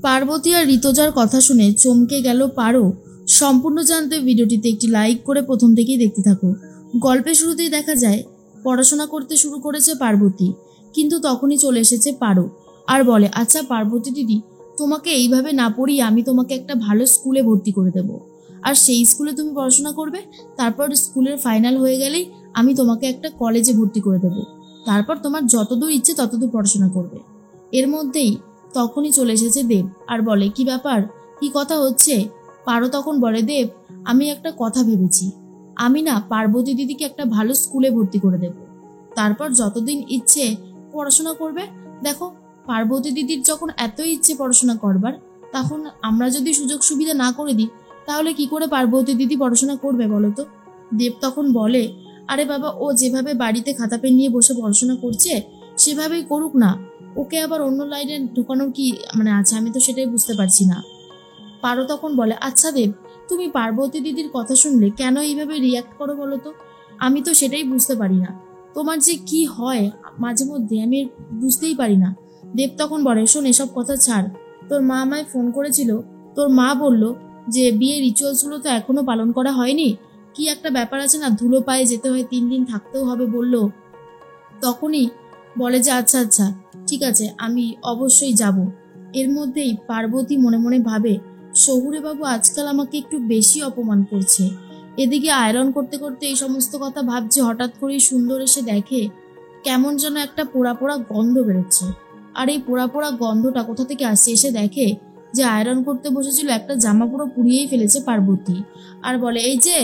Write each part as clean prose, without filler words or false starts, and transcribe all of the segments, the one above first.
পার্বতী আর ঋতজার কথা শুনে চমকে গেল পারো। সম্পূর্ণ জানতে ভিডিওটিতে একটি লাইক করে প্রথম থেকেই দেখতে থাকো। গল্পের শুরুতেই দেখা যায় পড়াশোনা করতে শুরু করেছে পার্বতী, কিন্তু তখনই চলে এসেছে পারো আর বলে, আচ্ছা পার্বতী দিদি, তোমাকে এইভাবে না পড়িয়ে আমি তোমাকে একটা ভালো স্কুলে ভর্তি করে দেব, আর সেই স্কুলে তুমি পড়াশোনা করবে। তারপর স্কুলের ফাইনাল হয়ে গেলেই আমি তোমাকে একটা কলেজে ভর্তি করে দেব, তারপর তোমার যতদূর ইচ্ছে ততদূর পড়াশোনা করবে। এর মধ্যেই তখনই চলে এসেছে দেব আর বলে, কি ব্যাপার, কি কথা হচ্ছে? পারো তখন বলে, দেব, আমি একটা কথা ভেবেছি, আমি না পার্বতী দিদিকে একটা ভালো স্কুলে ভর্তি করে দেব, তারপর যতদিন ইচ্ছে পড়াশোনা করবে। দেখো, পার্বতী দিদির যখন এতই ইচ্ছে পড়াশোনা করবার, তখন আমরা যদি সুযোগ সুবিধা না করে দিই, তাহলে কি করে পার্বতী দিদি পড়াশোনা করবে বলো তো? দেব তখন বলে, আরে বাবা, ও যেভাবে বাড়িতে খাতা পেন নিয়ে বসে পড়াশোনা করছে সেভাবেই করুক না, ওকে আবার অন্য লাইনে ঢোকানোর কি আছে, আমি তো সেটাই বুঝতে পারছি না। পারো তখন বলে, আচ্ছা দেব, তুমি পার্বতী দিদির কথা শুনলে কেন এইভাবে রিয়াক্ট করো বলো তো? আমি তো সেটাই বুঝতে পারি না, তোমার যে কি হয় মাঝে মধ্যে আমি বুঝতেই পারি না। দেব তখন বলে, শোন, এসব কথা ছাড়, তোর মা আমায় ফোন করেছিল, তোর মা বলল যে বিয়ের রিচুয়ালসগুলো তো এখনো পালন করা হয়নি, কি একটা ব্যাপার আছে না, ধুলো পায়ে যেতে হয়, 3 দিন থাকতেও হবে বললো। তখনই বলে যে আচ্ছা আচ্ছা ঠিক আছে, আমি অবশ্যই যাব। এর মধ্যেই পার্বতী মনে মনে ভাবে, শহুরে বাবু আজকাল আমাকে একটু বেশি অপমান করছে। এদিকে আয়রন করতে করতে এই সমস্ত কথা ভাবছে, হঠাৎ করেই সুন্দর এসে দেখে কেমন যেন একটা পোড়া পোড়া গন্ধ বেরোচ্ছে। আর এই পোড়া পোড়া গন্ধটা কোথা থেকে আসছে? এসে দেখে যে আয়রন করতে বসেছিল একটা জামা পুরো পুড়িয়েই ফেলেছে পার্বতী। আর বলে, এই যে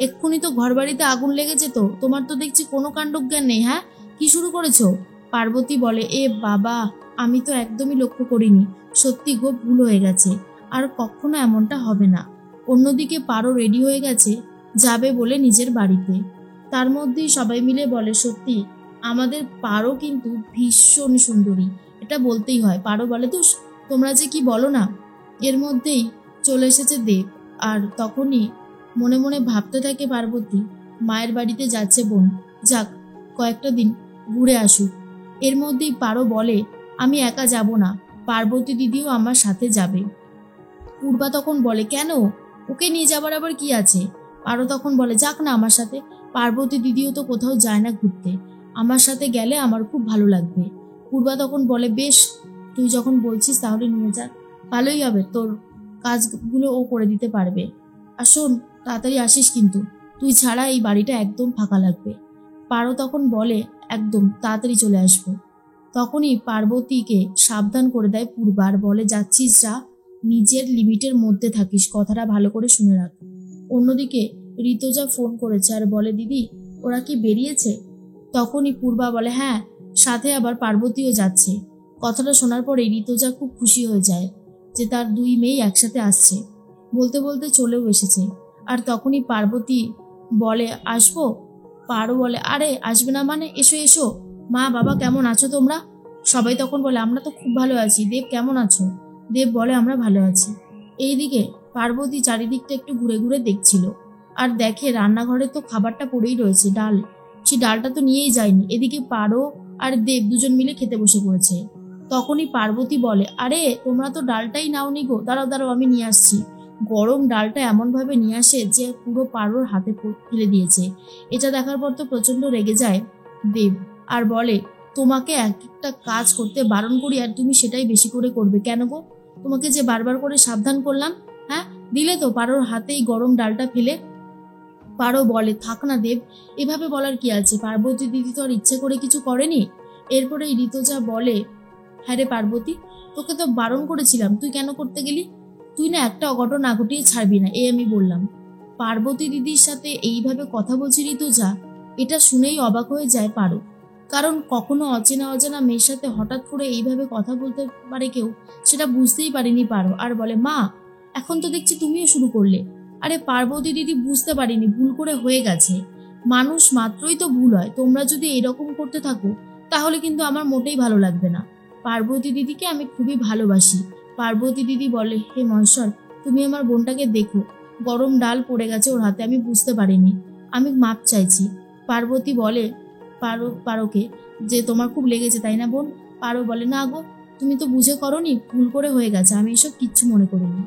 এক্ষুনি তো ঘর বাড়িতে আগুন লেগেছে, তো তোমার তো দেখছি কোনো কাণ্ডজ্ঞান নেই, হ্যাঁ, কি শুরু করেছো? পার্বতী বলে, এ বাবা, আমি তো একদমই লক্ষ্য করিনি, সত্যি গো, ভুল হয়ে গেছে, আর কখনো এমনটা হবে না। অন্যদিকে পারো রেডি হয়ে গেছে যাবে বলে নিজের বাড়িতে। তার মধ্যেই সবাই মিলে বলে, সত্যি আমাদের পারো কিন্তু ভীষণ সুন্দরী, এটা বলতেই হয়। পারো বলে, দুষ, তোমরা যে কি বলো না। এর মধ্যেই চলে এসেছে দেব, আর তখনই মনে মনে ভাবতে থাকে পার্বতী, মায়ের বাড়িতে যাচ্ছে বোন, যাক কয়েকটা দিন ঘুরে আসুক। এর মধ্যেই পারো বলে, আমি একা যাব না, পার্বতী দিদিও আমার সাথে যাবে। পূর্বা তখন বলে, কেন, ওকে নিয়ে যাবার আবার কি আছে? পারো তখন বলে, যাক না আমার সাথে, পার্বতী দিদিও তো কোথাও যায় না ঘুরতে, আমার সাথে গেলে আমার খুব ভালো লাগবে। পূর্বা তখন বলে, বেশ, তুই যখন বলছিস তাহলে নিয়ে যা, ভালোই হবে, তোর কাজগুলো ও করে দিতে পারবে। আর শোন, তাড়াতাড়ি আসিস কিন্তু, তুই ছাড়া এই বাড়িটা একদম ফাঁকা লাগবে। পারো তখন বলে, একদম তাড়াতাড়ি চলে আসবো। তখনই পার্বতীকে সাবধান করে দেয় পূর্বা আর বলে, যাচ্ছিস যা, নিজের লিমিটের মধ্যে থাকিস, কথাটা ভালো করে শুনে রাখ। অন্যদিকে ঋতজা ফোন করেছে আর বলে, দিদি ওরা কি বেরিয়েছে? তখনই পূর্বা বলে, হ্যাঁ, সাথে আবার পার্বতীও যাচ্ছে। কথাটা শোনার পরে ঋতজা খুব খুশি হয়ে যায় যে তার 2 মেয়ে একসাথে আসছে। বলতে বলতে চলেও এসেছে। আর তখনই পার্বতী বলে, আসবো? পারো বলে, আরে আসবে না মানে, এসো এসো, মা বাবা কেমন আছো তোমরা? সবাই তখন বলে, আমরা তো খুব ভালো আছি, দেব কেমন আছো? দেব বলে, আমরা ভালো আছি। এইদিকে পার্বতী চারিদিকটা একটু ঘুরে ঘুরে দেখছিল আর দেখে রান্নাঘরে তো খাবারটা পড়েই রয়েছে, ডাল, সে ডালটা তো নিয়েই যায়নি। এদিকে পারো আর দেব দুজন মিলে খেতে বসে পড়েছে। তখনই পার্বতী বলে, আরে তোমরা তো ডালটাই নাওনি গো, দাঁড়াও দাঁড়াও আমি নিয়ে আসছি। গরম ডালটা এমনভাবে নিয়ে আসে যে পুরো পারোর হাতে ফেলে দিয়েছে। এটা দেখার পর তো প্রচন্ড রেগে যায় দেব আর বলে, তোমাকে একটা কাজ করতে বারণ করি আর তুমি সেটাই বেশি করে করবে কেন গো? তোমাকে যে বারবার করে সাবধান করলাম, হ্যাঁ, দিলে তো পারোর হাতেই গরম ডালটা ফেলে। পারো বলে, থাক না দেব, এভাবে বলার কি আছে, পার্বতী দিদি তো আর ইচ্ছে করে কিছু করেনি। এরপরে ঋতুজা বলে, হ্যাঁ রে পার্বতী, তোকে তো বারণ করেছিলাম, তুই কেন করতে গেলি? তুই না একটা অঘটন না ঘটিয়ে ছাড়বি না, এই আমি বললাম। পার্বতী দিদির সাথে এইভাবে কথা বলছি ঋতুজা, এটা শুনেই অবাক হয়ে যায় পারো, কারণ কখনো অচেনা অজানা মেয়ের সাথে হঠাৎ করে এইভাবে কথা বলতে পারে কেউ, সেটা বুঝতেই পারেনি পারো। আর বলে, মা, এখন তো দেখছি তুমিও শুরু করলে। আরে পার্বতী দিদি, বুঝতে পারিনি, ভুল করে হয়ে গেছে, মানুষ মাত্রই তো ভুল হয়, তোমরা যদি এরকম করতে থাকো তাহলে কিন্তু আমার মোটেই ভালো লাগবে না। পার্বতী দিদিকে আমি খুবই ভালোবাসি। পার্বতী দিদি বলে, হে মহেশ্বর, তুমি আমার বোনটাকে দেখো, গরম ডাল পড়ে গেছে ওর হাতে, আমি বুঝতে পারিনি, আমি মাপ চাইছি। পার্বতী বলে পারোকে যে তোমার খুব লেগেছে তাই না বোন? পারো বলে, না গো, তুমি তো বুঝে করনি, ভুল করে হয়ে গেছে, আমি এসব কিচ্ছু মনে করিনি।